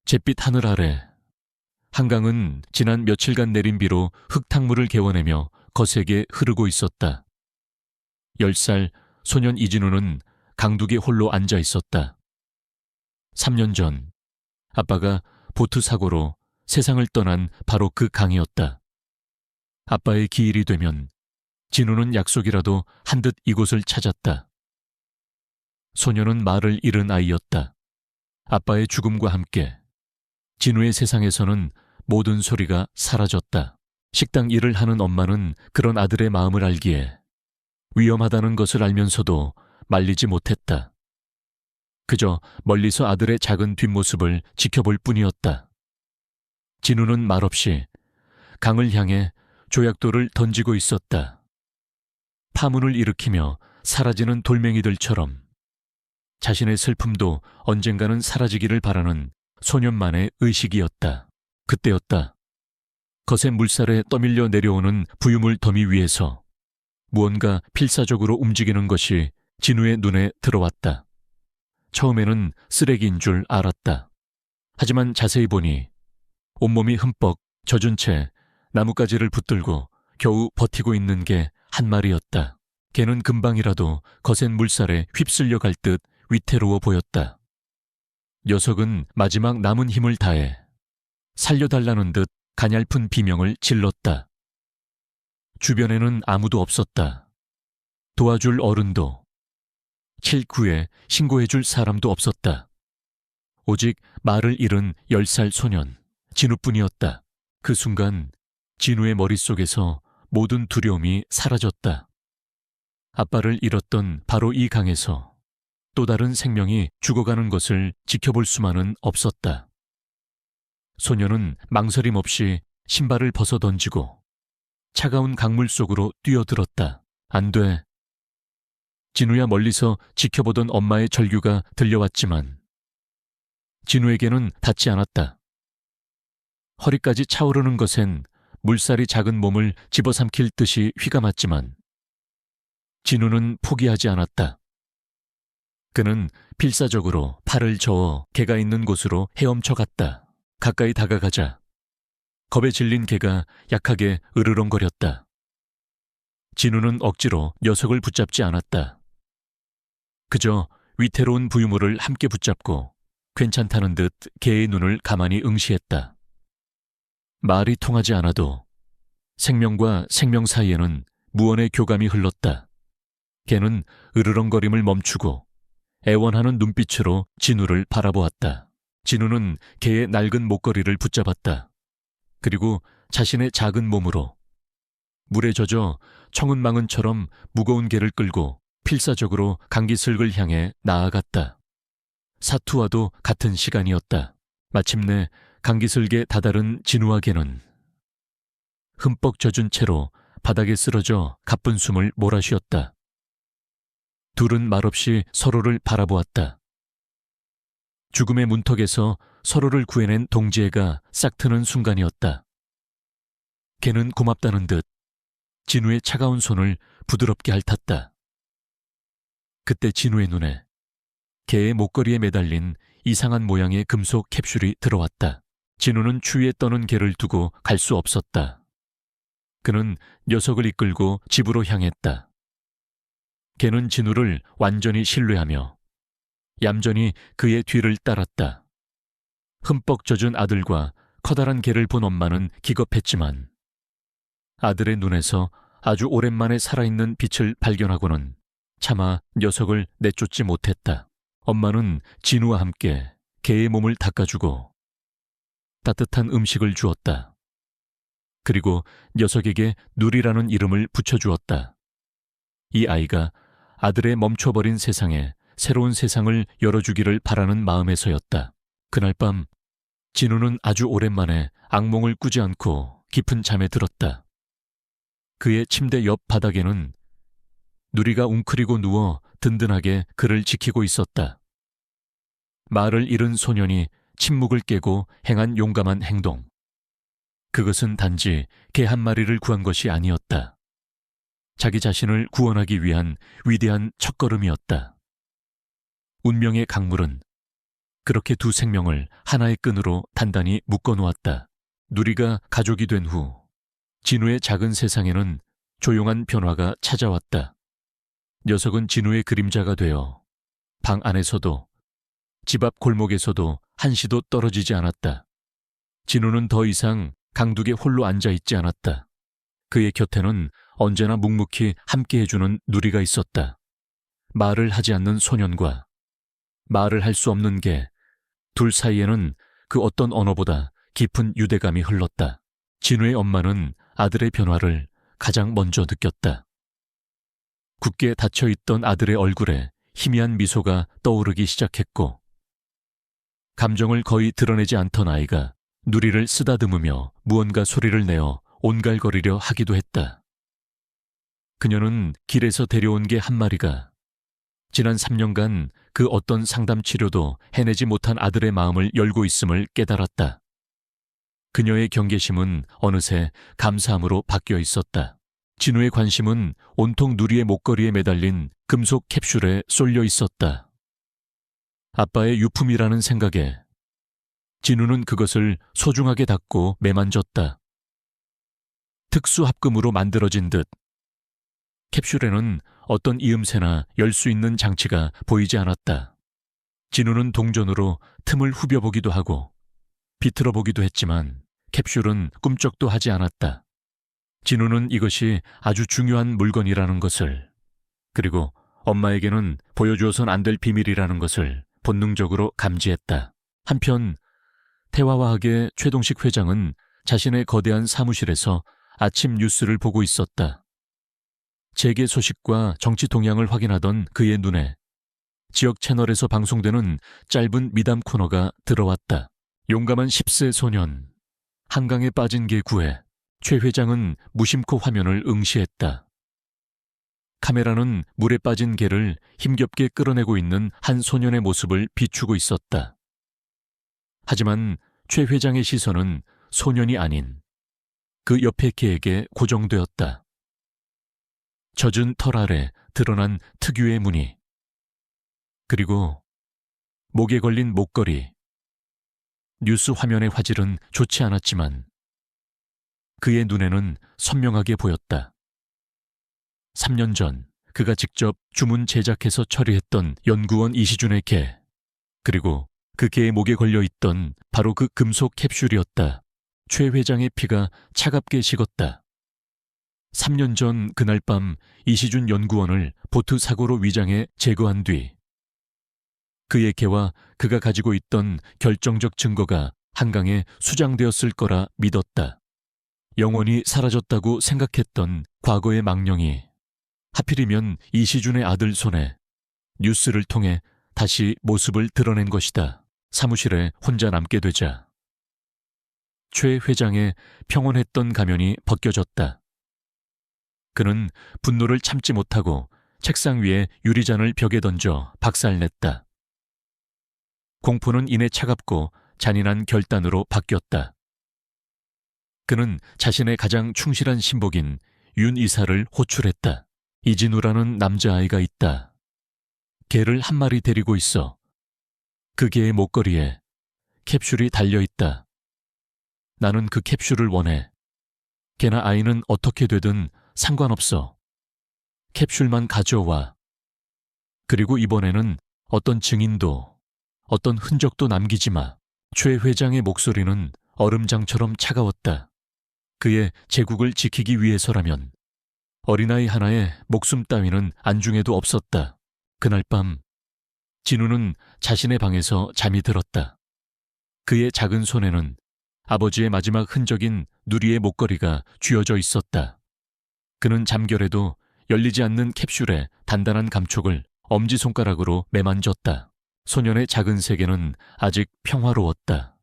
잿빛 하늘 아래 한강은 지난 며칠간 내린 비로 흙탕물을 개워내며 거세게 흐르고 있었다. 10살 소년 이진우는 강둑에 홀로 앉아 있었다. 3년 전 아빠가 보트 사고로 세상을 떠난 바로 그 강이었다. 아빠의 기일이 되면 진우는 약속이라도 한 듯 이곳을 찾았다. 소녀는 말을 잃은 아이였다. 아빠의 죽음과 함께 진우의 세상에서는 모든 소리가 사라졌다. 식당 일을 하는 엄마는 그런 아들의 마음을 알기에 위험하다는 것을 알면서도 말리지 못했다. 그저 멀리서 아들의 작은 뒷모습을 지켜볼 뿐이었다. 진우는 말없이 강을 향해 조약돌을 던지고 있었다. 파문을 일으키며 사라지는 돌멩이들처럼 자신의 슬픔도 언젠가는 사라지기를 바라는 소년만의 의식이었다. 그때였다. 거센 물살에 떠밀려 내려오는 부유물 더미 위에서 무언가 필사적으로 움직이는 것이 진우의 눈에 들어왔다. 처음에는 쓰레기인 줄 알았다. 하지만 자세히 보니 온몸이 흠뻑 젖은 채 나뭇가지를 붙들고 겨우 버티고 있는 게 한 마리였다. 걔는 금방이라도 거센 물살에 휩쓸려 갈 듯 위태로워 보였다. 녀석은 마지막 남은 힘을 다해 살려달라는 듯 가냘픈 비명을 질렀다. 주변에는 아무도 없었다. 도와줄 어른도 119에 신고해줄 사람도 없었다. 오직 말을 잃은 10살 소년 진우뿐이었다. 그 순간 진우의 머릿속에서 모든 두려움이 사라졌다. 아빠를 잃었던 바로 이 강에서 또 다른 생명이 죽어가는 것을 지켜볼 수만은 없었다. 소녀는 망설임 없이 신발을 벗어 던지고 차가운 강물 속으로 뛰어들었다. 안 돼. 진우야 멀리서 지켜보던 엄마의 절규가 들려왔지만 진우에게는 닿지 않았다. 허리까지 차오르는 것엔 물살이 작은 몸을 집어삼킬 듯이 휘감았지만 진우는 포기하지 않았다. 그는 필사적으로 팔을 저어 개가 있는 곳으로 헤엄쳐 갔다. 가까이 다가가자 겁에 질린 개가 약하게 으르렁거렸다. 진우는 억지로 녀석을 붙잡지 않았다. 그저 위태로운 부유물을 함께 붙잡고 괜찮다는 듯 개의 눈을 가만히 응시했다. 말이 통하지 않아도 생명과 생명 사이에는 무언의 교감이 흘렀다. 개는 으르렁거림을 멈추고 애원하는 눈빛으로 진우를 바라보았다. 진우는 개의 낡은 목걸이를 붙잡았다. 그리고 자신의 작은 몸으로 물에 젖어 청은망은처럼 무거운 개를 끌고 필사적으로 강기슭을 향해 나아갔다. 사투와도 같은 시간이었다. 마침내 강기슭에 다다른 진우와 개는 흠뻑 젖은 채로 바닥에 쓰러져 가쁜 숨을 몰아쉬었다. 둘은 말없이 서로를 바라보았다. 죽음의 문턱에서 서로를 구해낸 동지애가 싹트는 순간이었다. 개는 고맙다는 듯 진우의 차가운 손을 부드럽게 핥았다. 그때 진우의 눈에 개의 목걸이에 매달린 이상한 모양의 금속 캡슐이 들어왔다. 진우는 추위에 떠는 개를 두고 갈 수 없었다. 그는 녀석을 이끌고 집으로 향했다. 개는 진우를 완전히 신뢰하며 얌전히 그의 뒤를 따랐다. 흠뻑 젖은 아들과 커다란 개를 본 엄마는 기겁했지만 아들의 눈에서 아주 오랜만에 살아있는 빛을 발견하고는 차마 녀석을 내쫓지 못했다. 엄마는 진우와 함께 개의 몸을 닦아주고 따뜻한 음식을 주었다. 그리고 녀석에게 누리라는 이름을 붙여주었다. 이 아이가 아들의 멈춰버린 세상에 새로운 세상을 열어주기를 바라는 마음에서였다. 그날 밤 진우는 아주 오랜만에 악몽을 꾸지 않고 깊은 잠에 들었다. 그의 침대 옆 바닥에는 누리가 웅크리고 누워 든든하게 그를 지키고 있었다. 말을 잃은 소년이 침묵을 깨고 행한 용감한 행동. 그것은 단지 개 한 마리를 구한 것이 아니었다. 자기 자신을 구원하기 위한 위대한 첫걸음이었다. 운명의 강물은 그렇게 두 생명을 하나의 끈으로 단단히 묶어놓았다. 누리가 가족이 된 후 진우의 작은 세상에는 조용한 변화가 찾아왔다. 녀석은 진우의 그림자가 되어 방 안에서도 집 앞 골목에서도 한시도 떨어지지 않았다. 진우는 더 이상 강둑에 홀로 앉아있지 않았다. 그의 곁에는 언제나 묵묵히 함께해주는 누리가 있었다. 말을 하지 않는 소년과 말을 할 수 없는 개, 둘 사이에는 그 어떤 언어보다 깊은 유대감이 흘렀다. 진우의 엄마는 아들의 변화를 가장 먼저 느꼈다. 굳게 닫혀있던 아들의 얼굴에 희미한 미소가 떠오르기 시작했고, 감정을 거의 드러내지 않던 아이가 누리를 쓰다듬으며 무언가 소리를 내어 온갈거리려 하기도 했다. 그녀는 길에서 데려온 개 한 마리가 지난 3년간 그 어떤 상담 치료도 해내지 못한 아들의 마음을 열고 있음을 깨달았다. 그녀의 경계심은 어느새 감사함으로 바뀌어 있었다. 진우의 관심은 온통 누리의 목걸이에 매달린 금속 캡슐에 쏠려 있었다. 아빠의 유품이라는 생각에 진우는 그것을 소중하게 닫고 매만졌다. 특수 합금으로 만들어진 듯 캡슐에는 어떤 이음새나 열 수 있는 장치가 보이지 않았다. 진우는 동전으로 틈을 후벼보기도 하고 비틀어보기도 했지만 캡슐은 꿈쩍도 하지 않았다. 진우는 이것이 아주 중요한 물건이라는 것을, 그리고 엄마에게는 보여주어선 안 될 비밀이라는 것을 본능적으로 감지했다. 한편 태화화학의 최동식 회장은 자신의 거대한 사무실에서 아침 뉴스를 보고 있었다. 재계 소식과 정치 동향을 확인하던 그의 눈에 지역 채널에서 방송되는 짧은 미담 코너가 들어왔다. 용감한 10세 소년, 한강에 빠진 개 구해. 최 회장은 무심코 화면을 응시했다. 카메라는 물에 빠진 개를 힘겹게 끌어내고 있는 한 소년의 모습을 비추고 있었다. 하지만 최 회장의 시선은 소년이 아닌 그 옆의 개에게 고정되었다. 젖은 털 아래 드러난 특유의 무늬, 그리고 목에 걸린 목걸이. 뉴스 화면의 화질은 좋지 않았지만 그의 눈에는 선명하게 보였다. 3년 전 그가 직접 주문 제작해서 처리했던 연구원 이시준의 개, 그리고 그 개의 목에 걸려있던 바로 그 금속 캡슐이었다. 최 회장의 피가 차갑게 식었다. 3년 전 그날 밤 이시준 연구원을 보트 사고로 위장해 제거한 뒤 그의 개와 그가 가지고 있던 결정적 증거가 한강에 수장되었을 거라 믿었다. 영원히 사라졌다고 생각했던 과거의 망령이 하필이면 이시준의 아들 손에 뉴스를 통해 다시 모습을 드러낸 것이다. 사무실에 혼자 남게 되자 최 회장의 평온했던 가면이 벗겨졌다. 그는 분노를 참지 못하고 책상 위에 유리잔을 벽에 던져 박살냈다. 공포는 이내 차갑고 잔인한 결단으로 바뀌었다. 그는 자신의 가장 충실한 신복인 윤 이사를 호출했다. 이진우라는 남자아이가 있다. 개를 한 마리 데리고 있어. 그 개의 목걸이에 캡슐이 달려있다. 나는 그 캡슐을 원해. 개나 아이는 어떻게 되든 상관없어. 캡슐만 가져와. 그리고 이번에는 어떤 증인도, 어떤 흔적도 남기지 마. 최 회장의 목소리는 얼음장처럼 차가웠다. 그의 제국을 지키기 위해서라면 어린아이 하나의 목숨 따위는 안중에도 없었다. 그날 밤 진우는 자신의 방에서 잠이 들었다. 그의 작은 손에는 아버지의 마지막 흔적인 누리의 목걸이가 쥐어져 있었다. 그는 잠결에도 열리지 않는 캡슐의 단단한 감촉을 엄지손가락으로 매만졌다. 소년의 작은 세계는 아직 평화로웠다.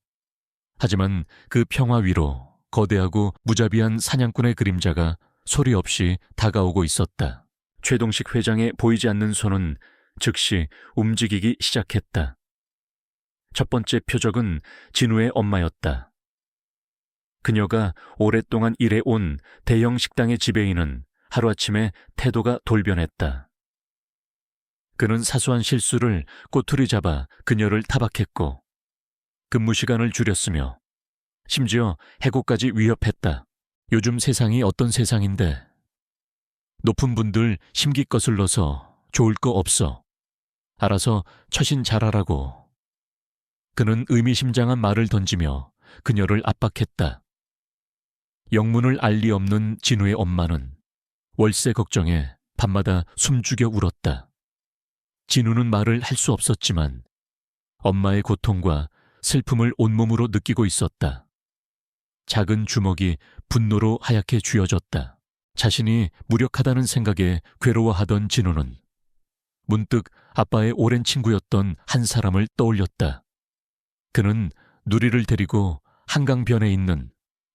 하지만 그 평화 위로 거대하고 무자비한 사냥꾼의 그림자가 소리 없이 다가오고 있었다. 최동식 회장의 보이지 않는 손은 즉시 움직이기 시작했다. 첫 번째 표적은 진우의 엄마였다. 그녀가 오랫동안 일해온 대형 식당의 지배인은 하루아침에 태도가 돌변했다. 그는 사소한 실수를 꼬투리 잡아 그녀를 타박했고 근무 시간을 줄였으며 심지어 해고까지 위협했다. 요즘 세상이 어떤 세상인데 높은 분들 심기 거슬러서 좋을 거 없어. 알아서 처신 잘하라고. 그는 의미심장한 말을 던지며 그녀를 압박했다. 영문을 알 리 없는 진우의 엄마는 월세 걱정에 밤마다 숨죽여 울었다. 진우는 말을 할 수 없었지만 엄마의 고통과 슬픔을 온몸으로 느끼고 있었다. 작은 주먹이 분노로 하얗게 쥐어졌다. 자신이 무력하다는 생각에 괴로워하던 진우는 문득 아빠의 오랜 친구였던 한 사람을 떠올렸다. 그는 누리를 데리고 한강변에 있는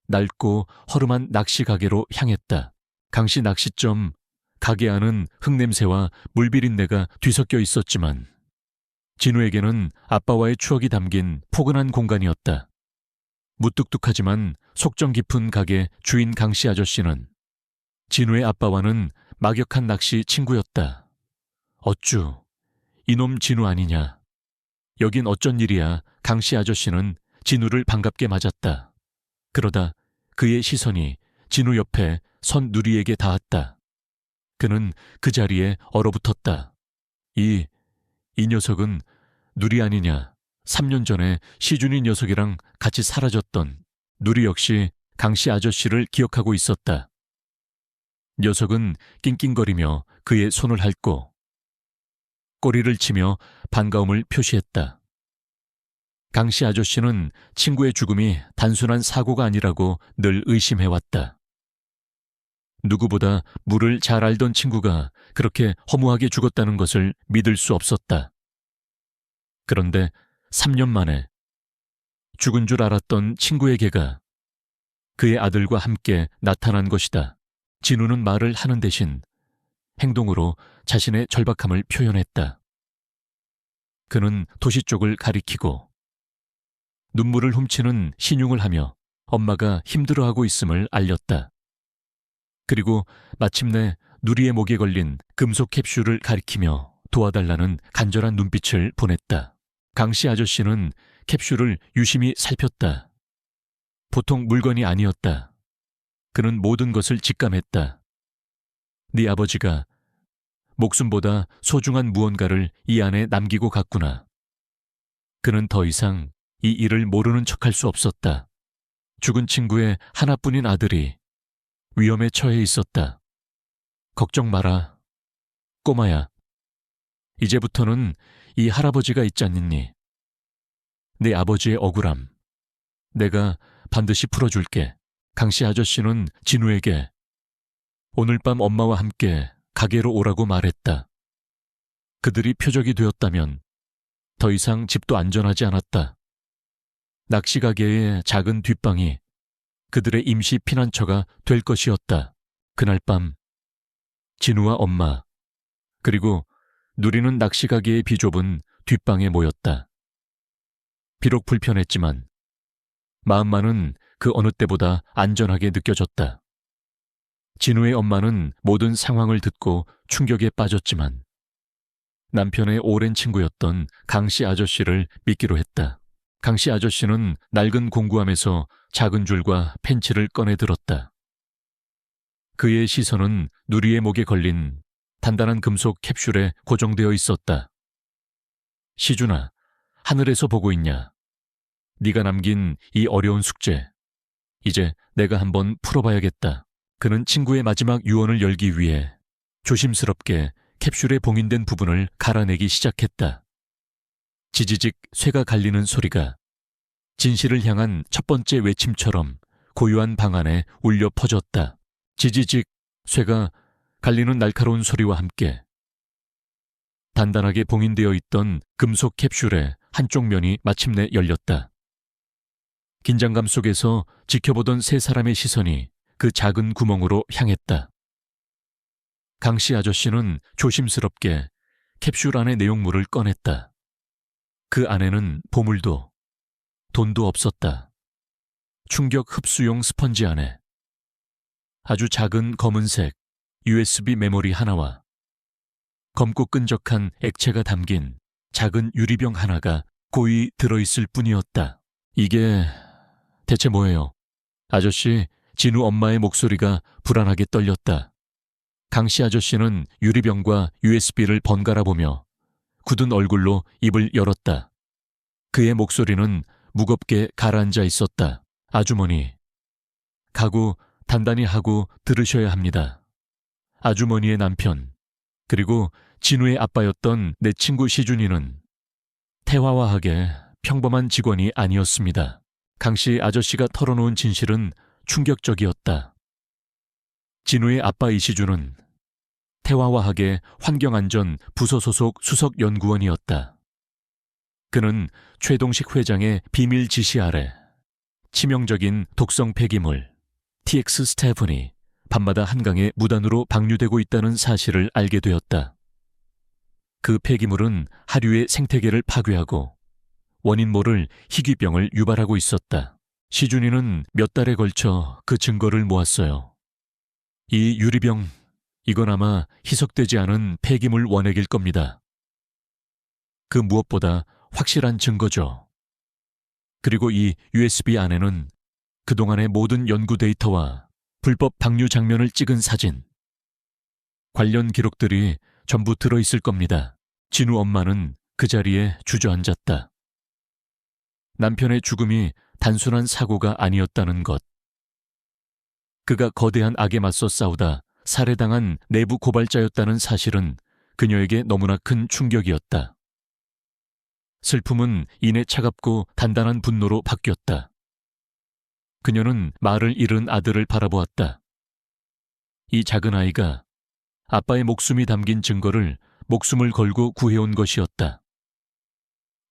낡고 허름한 낚시 가게로 향했다. 강씨 낚시점 가게 안은 흙냄새와 물비린내가 뒤섞여 있었지만 진우에게는 아빠와의 추억이 담긴 포근한 공간이었다. 무뚝뚝하지만 속정 깊은 가게 주인 강씨 아저씨는 진우의 아빠와는 막역한 낚시 친구였다. 어쭈, 이놈 진우 아니냐. 여긴 어쩐 일이야. 강씨 아저씨는 진우를 반갑게 맞았다. 그러다 그의 시선이 진우 옆에 선 누리에게 닿았다. 그는 그 자리에 얼어붙었다. 이 녀석은 누리 아니냐. 3년 전에 시준이 녀석이랑 같이 사라졌던 누리 역시 강씨 아저씨를 기억하고 있었다. 녀석은 낑낑거리며 그의 손을 핥고 꼬리를 치며 반가움을 표시했다. 강씨 아저씨는 친구의 죽음이 단순한 사고가 아니라고 늘 의심해왔다. 누구보다 물을 잘 알던 친구가 그렇게 허무하게 죽었다는 것을 믿을 수 없었다. 그런데 3년 만에 죽은 줄 알았던 친구의 개가 그의 아들과 함께 나타난 것이다. 진우는 말을 하는 대신 행동으로 자신의 절박함을 표현했다. 그는 도시 쪽을 가리키고 눈물을 훔치는 신용을 하며 엄마가 힘들어하고 있음을 알렸다. 그리고 마침내 누리의 목에 걸린 금속 캡슐을 가리키며 도와달라는 간절한 눈빛을 보냈다. 강씨 아저씨는 캡슐을 유심히 살폈다. 보통 물건이 아니었다. 그는 모든 것을 직감했다. 네 아버지가 목숨보다 소중한 무언가를 이 안에 남기고 갔구나. 그는 더 이상 이 일을 모르는 척할 수 없었다. 죽은 친구의 하나뿐인 아들이 위험에 처해 있었다. 걱정 마라. 꼬마야. 이제부터는 이 할아버지가 있지 않니? 내 아버지의 억울함. 내가 반드시 풀어줄게. 강씨 아저씨는 진우에게 오늘 밤 엄마와 함께 가게로 오라고 말했다. 그들이 표적이 되었다면 더 이상 집도 안전하지 않았다. 낚시 가게의 작은 뒷방이 그들의 임시 피난처가 될 것이었다. 그날 밤 진우와 엄마 그리고 누리는 낚시 가게의 비좁은 뒷방에 모였다. 비록 불편했지만 마음만은 그 어느 때보다 안전하게 느껴졌다. 진우의 엄마는 모든 상황을 듣고 충격에 빠졌지만 남편의 오랜 친구였던 강씨 아저씨를 믿기로 했다. 강씨 아저씨는 낡은 공구함에서 작은 줄과 펜치를 꺼내 들었다. 그의 시선은 누리의 목에 걸린 단단한 금속 캡슐에 고정되어 있었다. 시준아, 하늘에서 보고 있냐? 네가 남긴 이 어려운 숙제. 이제 내가 한번 풀어봐야겠다. 그는 친구의 마지막 유언을 열기 위해 조심스럽게 캡슐에 봉인된 부분을 갈아내기 시작했다. 지지직 쇠가 갈리는 소리가 진실을 향한 첫 번째 외침처럼 고요한 방 안에 울려 퍼졌다. 지지직 쇠가 갈리는 날카로운 소리와 함께 단단하게 봉인되어 있던 금속 캡슐의 한쪽 면이 마침내 열렸다. 긴장감 속에서 지켜보던 세 사람의 시선이 그 작은 구멍으로 향했다. 강씨 아저씨는 조심스럽게 캡슐 안의 내용물을 꺼냈다. 그 안에는 보물도 돈도 없었다. 충격 흡수용 스펀지 안에 아주 작은 검은색 USB 메모리 하나와 검고 끈적한 액체가 담긴 작은 유리병 하나가 고이 들어있을 뿐이었다. 이게 대체 뭐예요? 아저씨, 진우 엄마의 목소리가 불안하게 떨렸다. 강씨 아저씨는 유리병과 USB를 번갈아 보며 굳은 얼굴로 입을 열었다. 그의 목소리는 무겁게 가라앉아 있었다. 아주머니, 각오 단단히 하고 들으셔야 합니다. 아주머니의 남편, 그리고 진우의 아빠였던 내 친구 시준이는 태화화하게 평범한 직원이 아니었습니다. 강씨 아저씨가 털어놓은 진실은 충격적이었다. 진우의 아빠 이시준은 태화화학의 환경안전 부서 소속 수석 연구원이었다. 그는 최동식 회장의 비밀 지시 아래 치명적인 독성 폐기물 TX 스테프니 밤마다 한강에 무단으로 방류되고 있다는 사실을 알게 되었다. 그 폐기물은 하류의 생태계를 파괴하고 원인 모를 희귀병을 유발하고 있었다. 시준이는 몇 달에 걸쳐 그 증거를 모았어요. 이 유리병, 이건 아마 희석되지 않은 폐기물 원액일 겁니다. 그 무엇보다 확실한 증거죠. 그리고 이 USB 안에는 그동안의 모든 연구 데이터와 불법 방류 장면을 찍은 사진, 관련 기록들이 전부 들어있을 겁니다. 진우 엄마는 그 자리에 주저앉았다. 남편의 죽음이 단순한 사고가 아니었다는 것. 그가 거대한 악에 맞서 싸우다 살해당한 내부 고발자였다는 사실은 그녀에게 너무나 큰 충격이었다. 슬픔은 이내 차갑고 단단한 분노로 바뀌었다. 그녀는 말을 잃은 아들을 바라보았다. 이 작은 아이가 아빠의 목숨이 담긴 증거를 목숨을 걸고 구해온 것이었다.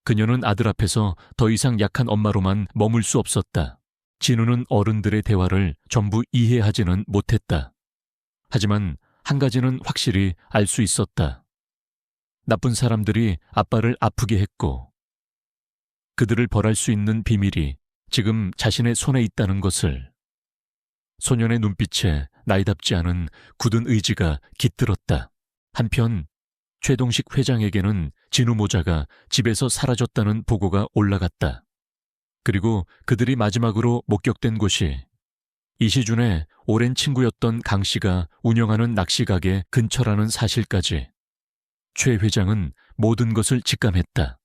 그녀는 아들 앞에서 더 이상 약한 엄마로만 머물 수 없었다. 진우는 어른들의 대화를 전부 이해하지는 못했다. 하지만 한 가지는 확실히 알 수 있었다. 나쁜 사람들이 아빠를 아프게 했고 그들을 벌할 수 있는 비밀이 지금 자신의 손에 있다는 것을. 소년의 눈빛에 나이답지 않은 굳은 의지가 깃들었다. 한편 최동식 회장에게는 진우 모자가 집에서 사라졌다는 보고가 올라갔다. 그리고 그들이 마지막으로 목격된 곳이 이시준의 오랜 친구였던 강 씨가 운영하는 낚시가게 근처라는 사실까지. 최 회장은 모든 것을 직감했다.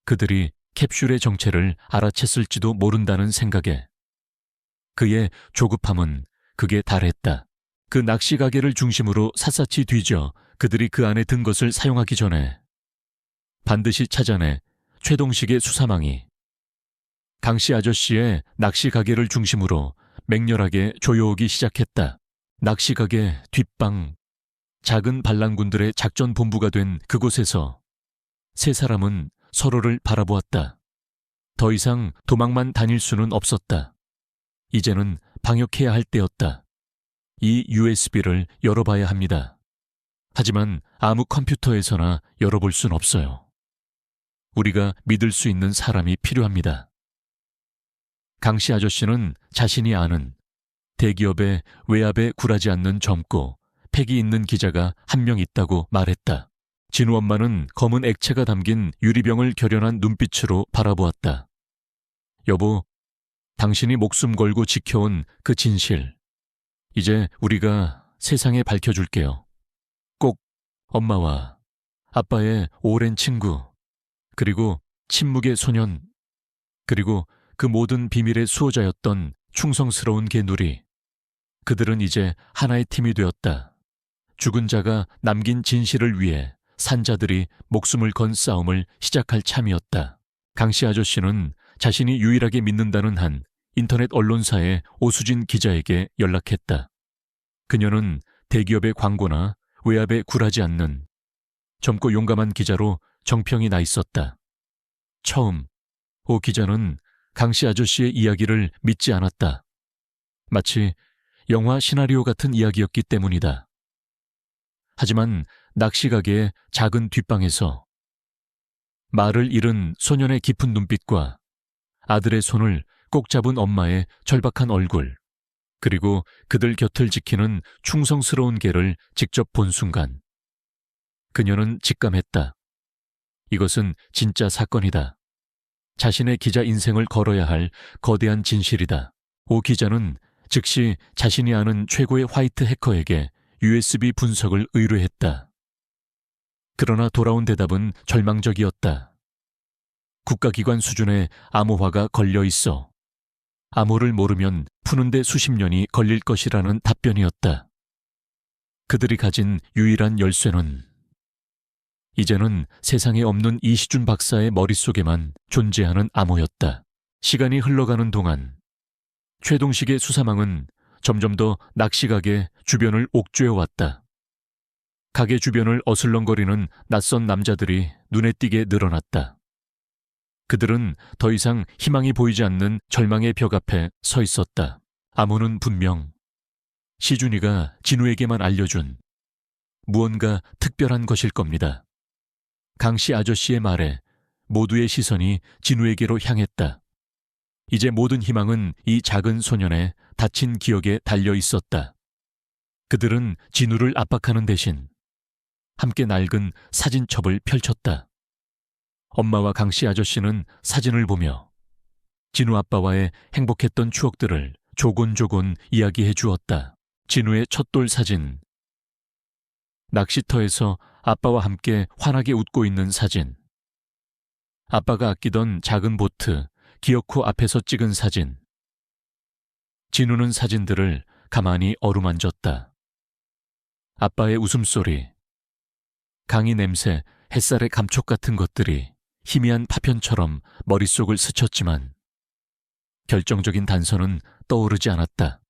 그들이 캡슐의 정체를 알아챘을지도 모른다는 생각에 그의 조급함은 극에 달했다. 그 낚시가게를 중심으로 샅샅이 뒤져 그들이 그 안에 든 것을 사용하기 전에 반드시 찾아내 최동식의 수사망이 강씨 아저씨의 낚시가게를 중심으로 맹렬하게 조여오기 시작했다. 낚시가게 뒷방, 작은 반란군들의 작전 본부가 된 그곳에서 세 사람은 서로를 바라보았다. 더 이상 도망만 다닐 수는 없었다. 이제는 방역해야 할 때였다. 이 USB를 열어봐야 합니다. 하지만 아무 컴퓨터에서나 열어볼 순 없어요. 우리가 믿을 수 있는 사람이 필요합니다. 강씨 아저씨는 자신이 아는 대기업의 외압에 굴하지 않는 젊고 패기 있는 기자가 한 명 있다고 말했다. 진우 엄마는 검은 액체가 담긴 유리병을 결연한 눈빛으로 바라보았다. 여보, 당신이 목숨 걸고 지켜온 그 진실, 이제 우리가 세상에 밝혀줄게요. 꼭 엄마와 아빠의 오랜 친구, 그리고 침묵의 소년, 그리고 그 모든 비밀의 수호자였던 충성스러운 개누리. 그들은 이제 하나의 팀이 되었다. 죽은 자가 남긴 진실을 위해 산자들이 목숨을 건 싸움을 시작할 참이었다. 강씨 아저씨는 자신이 유일하게 믿는다는 한 인터넷 언론사의 오수진 기자에게 연락했다. 그녀는 대기업의 광고나 외압에 굴하지 않는 젊고 용감한 기자로 정평이 나 있었다. 처음 오 기자는 강씨 아저씨의 이야기를 믿지 않았다. 마치 영화 시나리오 같은 이야기였기 때문이다. 하지만 낚시가게의 작은 뒷방에서 말을 잃은 소년의 깊은 눈빛과 아들의 손을 꼭 잡은 엄마의 절박한 얼굴, 그리고 그들 곁을 지키는 충성스러운 개를 직접 본 순간 그녀는 직감했다. 이것은 진짜 사건이다. 자신의 기자 인생을 걸어야 할 거대한 진실이다. 오 기자는 즉시 자신이 아는 최고의 화이트 해커에게 USB 분석을 의뢰했다. 그러나 돌아온 대답은 절망적이었다. 국가기관 수준의 암호화가 걸려 있어. 암호를 모르면 푸는데 수십 년이 걸릴 것이라는 답변이었다. 그들이 가진 유일한 열쇠는 이제는 세상에 없는 이시준 박사의 머릿속에만 존재하는 암호였다. 시간이 흘러가는 동안 최동식의 수사망은 점점 더 낚시가게 주변을 옥죄어왔다. 가게 주변을 어슬렁거리는 낯선 남자들이 눈에 띄게 늘어났다. 그들은 더 이상 희망이 보이지 않는 절망의 벽 앞에 서 있었다. 암호는 분명 시준이가 진우에게만 알려준 무언가 특별한 것일 겁니다. 강씨 아저씨의 말에 모두의 시선이 진우에게로 향했다. 이제 모든 희망은 이 작은 소년의 다친 기억에 달려 있었다. 그들은 진우를 압박하는 대신 함께 낡은 사진첩을 펼쳤다. 엄마와 강씨 아저씨는 사진을 보며 진우 아빠와의 행복했던 추억들을 조곤조곤 이야기해 주었다. 진우의 첫돌 사진, 낚시터에서 아빠와 함께 환하게 웃고 있는 사진, 아빠가 아끼던 작은 보트, 기어코 앞에서 찍은 사진. 진우는 사진들을 가만히 어루만졌다. 아빠의 웃음소리, 강의 냄새, 햇살의 감촉 같은 것들이 희미한 파편처럼 머릿속을 스쳤지만 결정적인 단서는 떠오르지 않았다.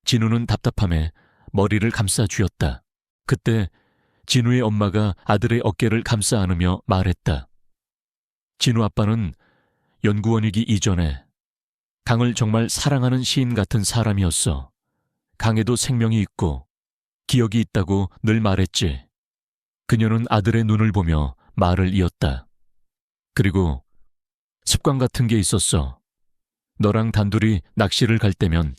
진우는 답답함에 머리를 감싸 쥐었다. 그때 진우의 엄마가 아들의 어깨를 감싸 안으며 말했다. 진우 아빠는 연구원이기 이전에 강을 정말 사랑하는 시인 같은 사람이었어. 강에도 생명이 있고 기억이 있다고 늘 말했지. 그녀는 아들의 눈을 보며 말을 이었다. 그리고 습관 같은 게 있었어. 너랑 단둘이 낚시를 갈 때면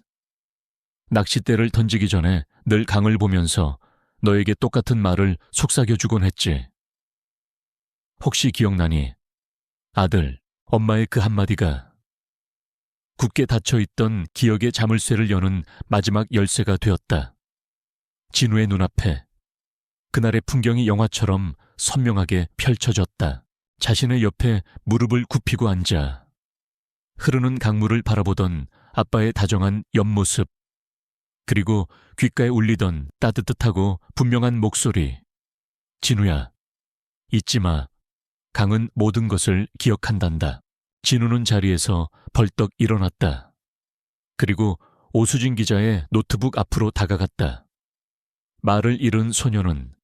낚싯대를 던지기 전에 늘 강을 보면서 너에게 똑같은 말을 속삭여주곤 했지. 혹시 기억나니? 아들, 엄마의 그 한마디가 굳게 닫혀있던 기억의 자물쇠를 여는 마지막 열쇠가 되었다. 진우의 눈앞에 그날의 풍경이 영화처럼 선명하게 펼쳐졌다. 자신의 옆에 무릎을 굽히고 앉아 흐르는 강물을 바라보던 아빠의 다정한 옆모습, 그리고 귓가에 울리던 따뜻하고 분명한 목소리. 진우야, 잊지 마. 강은 모든 것을 기억한단다. 진우는 자리에서 벌떡 일어났다. 그리고 오수진 기자의 노트북 앞으로 다가갔다. 말을 잃은 소녀는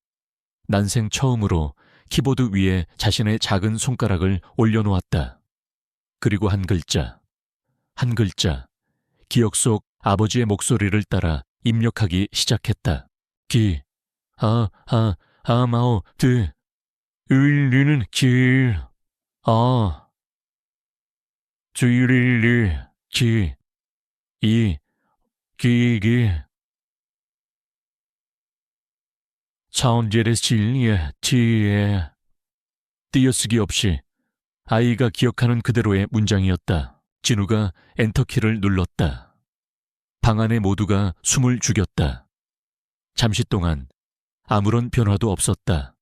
난생 처음으로 키보드 위에 자신의 작은 손가락을 올려놓았다. 그리고 한 글자, 기억 속 아버지의 목소리를 따라 입력하기 시작했다. 마오, 을리는 길, 주일리, 기기, 차원제의 진리에, 지에, 띄어쓰기 없이 아이가 기억하는 그대로의 문장이었다. 진우가 엔터키를 눌렀다. 방 안의 모두가 숨을 죽였다. 잠시 동안 아무런 변화도 없었다.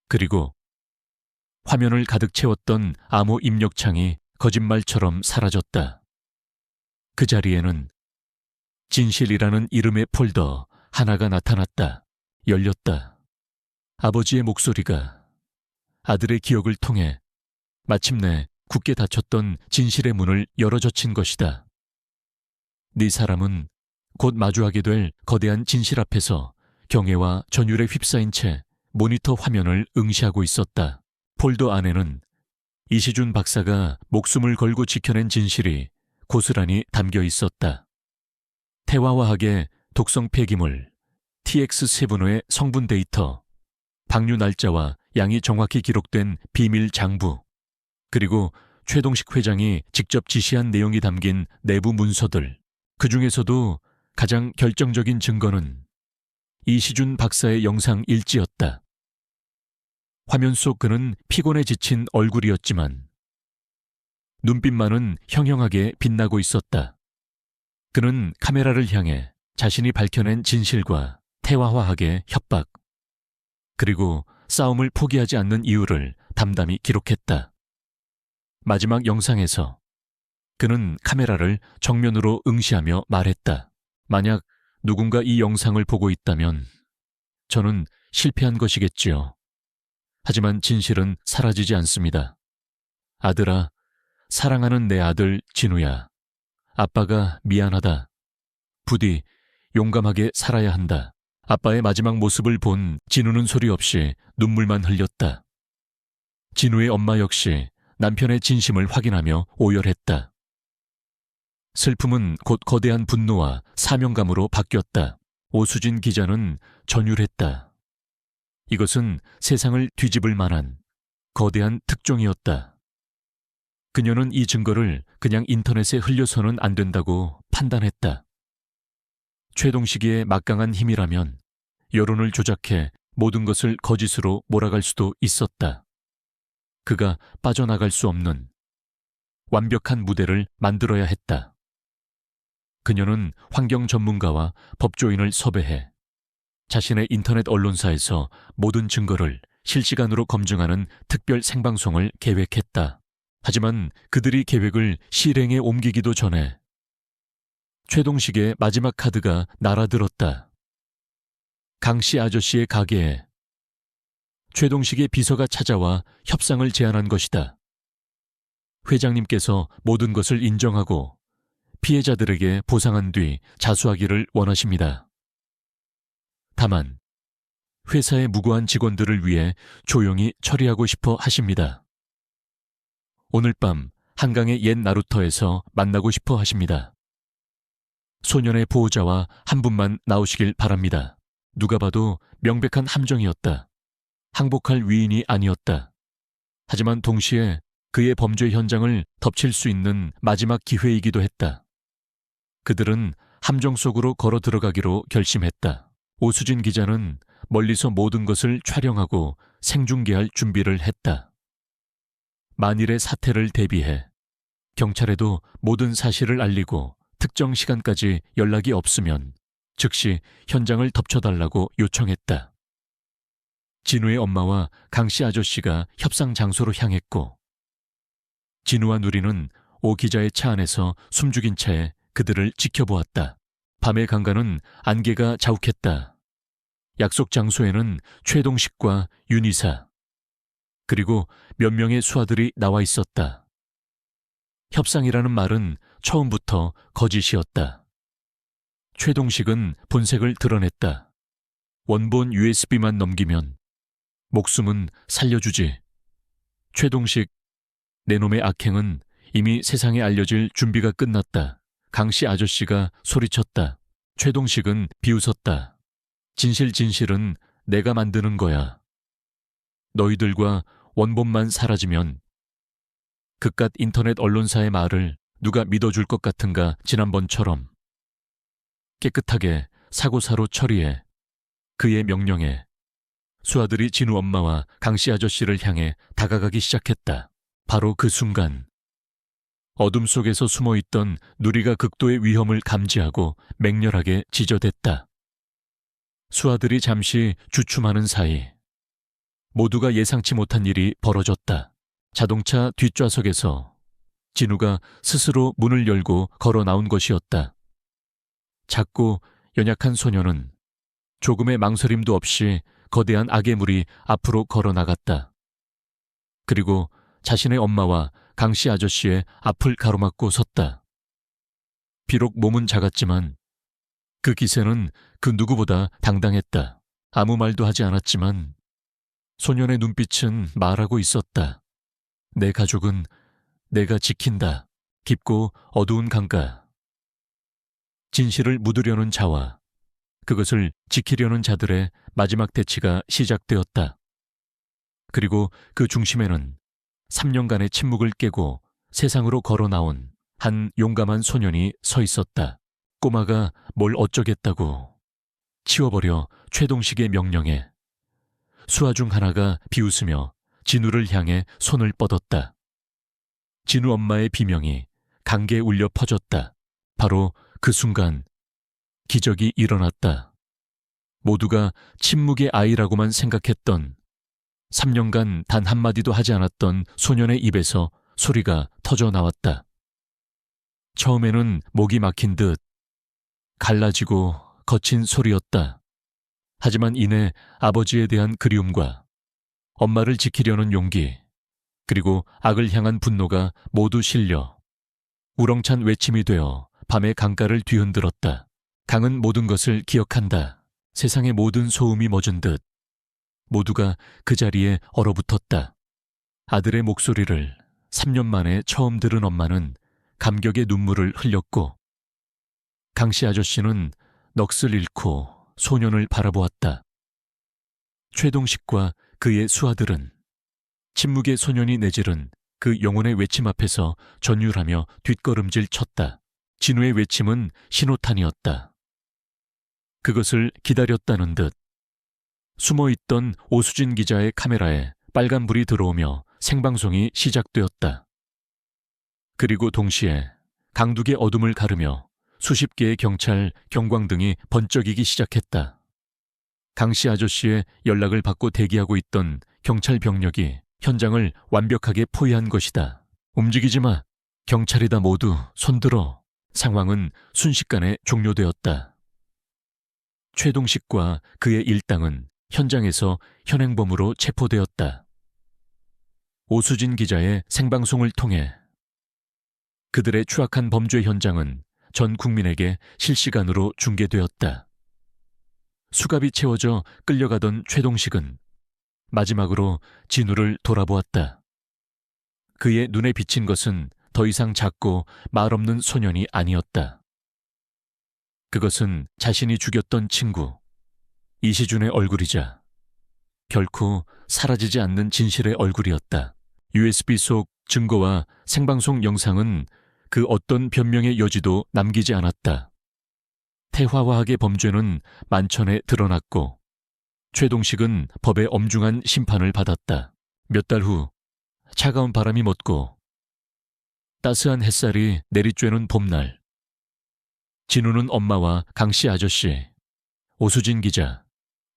그리고 화면을 가득 채웠던 암호 입력창이 거짓말처럼 사라졌다. 그 자리에는 진실이라는 이름의 폴더 하나가 나타났다. 열렸다. 아버지의 목소리가 아들의 기억을 통해 마침내 굳게 닫혔던 진실의 문을 열어젖힌 것이다. 네 사람은 곧 마주하게 될 거대한 진실 앞에서 경애와 전율에 휩싸인 채 모니터 화면을 응시하고 있었다. 폴더 안에는 이시준 박사가 목숨을 걸고 지켜낸 진실이 고스란히 담겨 있었다. 태화화학의 독성 폐기물 TX7의 성분 데이터, 방류 날짜와 양이 정확히 기록된 비밀 장부, 그리고 최동식 회장이 직접 지시한 내용이 담긴 내부 문서들. 그 중에서도 가장 결정적인 증거는 이시준 박사의 영상 일지였다. 화면 속 그는 피곤에 지친 얼굴이었지만 눈빛만은 형형하게 빛나고 있었다. 그는 카메라를 향해 자신이 밝혀낸 진실과 태화화하게 협박, 그리고 싸움을 포기하지 않는 이유를 담담히 기록했다. 마지막 영상에서 그는 카메라를 정면으로 응시하며 말했다. 만약 누군가 이 영상을 보고 있다면 저는 실패한 것이겠지요. 하지만 진실은 사라지지 않습니다. 아들아, 사랑하는 내 아들 진우야. 아빠가 미안하다. 부디 용감하게 살아야 한다. 아빠의 마지막 모습을 본 진우는 소리 없이 눈물만 흘렸다. 진우의 엄마 역시 남편의 진심을 확인하며 오열했다. 슬픔은 곧 거대한 분노와 사명감으로 바뀌었다. 오수진 기자는 전율했다. 이것은 세상을 뒤집을 만한 거대한 특종이었다. 그녀는 이 증거를 그냥 인터넷에 흘려서는 안 된다고 판단했다. 최동식의 막강한 힘이라면 여론을 조작해 모든 것을 거짓으로 몰아갈 수도 있었다. 그가 빠져나갈 수 없는 완벽한 무대를 만들어야 했다. 그녀는 환경 전문가와 법조인을 섭외해 자신의 인터넷 언론사에서 모든 증거를 실시간으로 검증하는 특별 생방송을 계획했다. 하지만 그들이 계획을 실행에 옮기기도 전에 최동식의 마지막 카드가 날아들었다. 강씨 아저씨의 가게에 최동식의 비서가 찾아와 협상을 제안한 것이다. 회장님께서 모든 것을 인정하고 피해자들에게 보상한 뒤 자수하기를 원하십니다. 다만 회사의 무고한 직원들을 위해 조용히 처리하고 싶어 하십니다. 오늘 밤 한강의 옛 나루터에서 만나고 싶어 하십니다. 소년의 보호자와 한 분만 나오시길 바랍니다. 누가 봐도 명백한 함정이었다. 항복할 위인이 아니었다. 하지만 동시에 그의 범죄 현장을 덮칠 수 있는 마지막 기회이기도 했다. 그들은 함정 속으로 걸어 들어가기로 결심했다. 오수진 기자는 멀리서 모든 것을 촬영하고 생중계할 준비를 했다. 만일의 사태를 대비해 경찰에도 모든 사실을 알리고 특정 시간까지 연락이 없으면 즉시 현장을 덮쳐달라고 요청했다. 진우의 엄마와 강씨 아저씨가 협상 장소로 향했고 진우와 누리는 오 기자의 차 안에서 숨죽인 채 그들을 지켜보았다. 밤의 강가는 안개가 자욱했다. 약속 장소에는 최동식과 윤이사 그리고 몇 명의 수하들이 나와 있었다. 협상이라는 말은 처음부터 거짓이었다. 최동식은 본색을 드러냈다. 원본 USB만 넘기면 목숨은 살려주지. 최동식, 내 놈의 악행은 이미 세상에 알려질 준비가 끝났다. 강씨 아저씨가 소리쳤다. 최동식은 비웃었다. 진실은 내가 만드는 거야. 너희들과 원본만 사라지면 그깟 인터넷 언론사의 말을 누가 믿어줄 것 같은가. 지난번처럼 깨끗하게 사고사로 처리해. 그의 명령에 수아들이 진우 엄마와 강씨 아저씨를 향해 다가가기 시작했다. 바로 그 순간 어둠 속에서 숨어있던 누리가 극도의 위험을 감지하고 맹렬하게 지저댔다. 수아들이 잠시 주춤하는 사이 모두가 예상치 못한 일이 벌어졌다. 자동차 뒷좌석에서 진우가 스스로 문을 열고 걸어 나온 것이었다. 작고 연약한 소녀는 조금의 망설임도 없이 거대한 악의 물이 앞으로 걸어 나갔다. 그리고 자신의 엄마와 강씨 아저씨의 앞을 가로막고 섰다. 비록 몸은 작았지만 그 기세는 그 누구보다 당당했다. 아무 말도 하지 않았지만 소년의 눈빛은 말하고 있었다. 내 가족은 내가 지킨다. 깊고 어두운 강가. 진실을 묻으려는 자와 그것을 지키려는 자들의 마지막 대치가 시작되었다. 그리고 그 중심에는 3년간의 침묵을 깨고 세상으로 걸어 나온 한 용감한 소년이 서 있었다. 꼬마가 뭘 어쩌겠다고. 치워버려 최동식의 명령에. 수아 중 하나가 비웃으며 진우를 향해 손을 뻗었다. 진우 엄마의 비명이 강계에 울려 퍼졌다. 바로 그 순간 기적이 일어났다. 모두가 침묵의 아이라고만 생각했던 3년간 단 한마디도 하지 않았던 소년의 입에서 소리가 터져 나왔다. 처음에는 목이 막힌 듯 갈라지고 거친 소리였다. 하지만 이내 아버지에 대한 그리움과 엄마를 지키려는 용기, 그리고 악을 향한 분노가 모두 실려 우렁찬 외침이 되어 밤의 강가를 뒤흔들었다. 강은 모든 것을 기억한다. 세상의 모든 소음이 멎은 듯 모두가 그 자리에 얼어붙었다. 아들의 목소리를 3년 만에 처음 들은 엄마는 감격의 눈물을 흘렸고, 강씨 아저씨는 넋을 잃고 소년을 바라보았다. 최동식과 그의 수아들은 침묵의 소년이 내지른 그 영혼의 외침 앞에서 전율하며 뒷걸음질 쳤다. 진우의 외침은 신호탄이었다. 그것을 기다렸다는 듯 숨어있던 오수진 기자의 카메라에 빨간불이 들어오며 생방송이 시작되었다. 그리고 동시에 강둑의 어둠을 가르며 수십 개의 경찰, 경광등이 번쩍이기 시작했다. 강씨 아저씨의 연락을 받고 대기하고 있던 경찰 병력이 현장을 완벽하게 포위한 것이다. 움직이지 마. 경찰이다 모두 손들어. 상황은 순식간에 종료되었다. 최동식과 그의 일당은 현장에서 현행범으로 체포되었다. 오수진 기자의 생방송을 통해 그들의 추악한 범죄 현장은 전 국민에게 실시간으로 중계되었다. 수갑이 채워져 끌려가던 최동식은 마지막으로 진우를 돌아보았다. 그의 눈에 비친 것은 더 이상 작고 말없는 소년이 아니었다. 그것은 자신이 죽였던 친구 이시준의 얼굴이자 결코 사라지지 않는 진실의 얼굴이었다. USB 속 증거와 생방송 영상은 그 어떤 변명의 여지도 남기지 않았다. 태화화학의 범죄는 만천에 드러났고 최동식은 법의 엄중한 심판을 받았다. 몇 달 후 차가운 바람이 멎고 따스한 햇살이 내리쬐는 봄날, 진우는 엄마와 강씨 아저씨, 오수진 기자,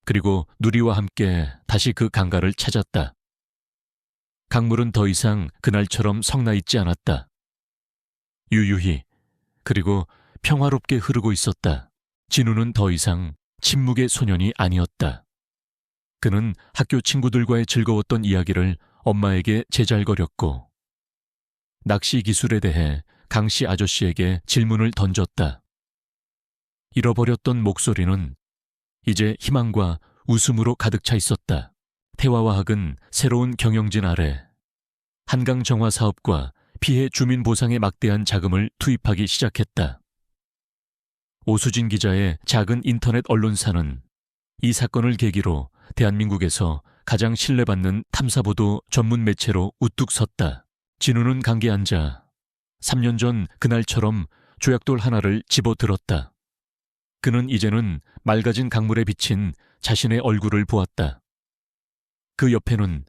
그리고 누리와 함께 다시 그 강가를 찾았다. 강물은 더 이상 그날처럼 성나 있지 않았다. 유유히 그리고 평화롭게 흐르고 있었다. 진우는 더 이상 침묵의 소년이 아니었다. 그는 학교 친구들과의 즐거웠던 이야기를 엄마에게 제잘거렸고 낚시 기술에 대해 강씨 아저씨에게 질문을 던졌다. 잃어버렸던 목소리는 이제 희망과 웃음으로 가득 차 있었다. 태화화학은 새로운 경영진 아래 한강 정화 사업과 피해 주민 보상에 막대한 자금을 투입하기 시작했다. 오수진 기자의 작은 인터넷 언론사는 이 사건을 계기로 대한민국에서 가장 신뢰받는 탐사보도 전문 매체로 우뚝 섰다. 진우는 강기에 앉아 3년 전 그날처럼 조약돌 하나를 집어들었다. 그는 이제는 맑아진 강물에 비친 자신의 얼굴을 보았다. 그 옆에는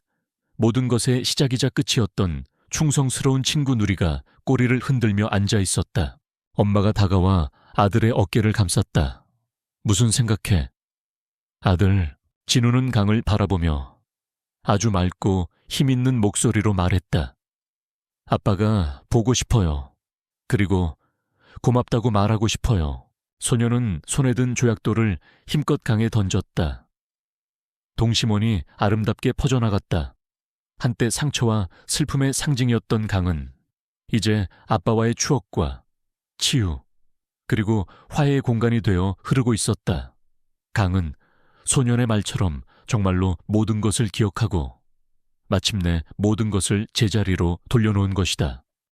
모든 것의 시작이자 끝이었던 충성스러운 친구 누리가 꼬리를 흔들며 앉아 있었다. 엄마가 다가와 아들의 어깨를 감쌌다. 무슨 생각해? 아들, 진우는 강을 바라보며 아주 맑고 힘있는 목소리로 말했다. 아빠가 보고 싶어요. 그리고 고맙다고 말하고 싶어요. 소녀는 손에 든 조약돌을 힘껏 강에 던졌다. 동심원이 아름답게 퍼져나갔다. 한때 상처와 슬픔의 상징이었던 강은 이제 아빠와의 추억과 치유, 그리고 화해의 공간이 되어 흐르고 있었다. 강은 소년의 말처럼 정말로 모든 것을 기억하고 마침내 모든 것을 제자리로 돌려놓은 것이다.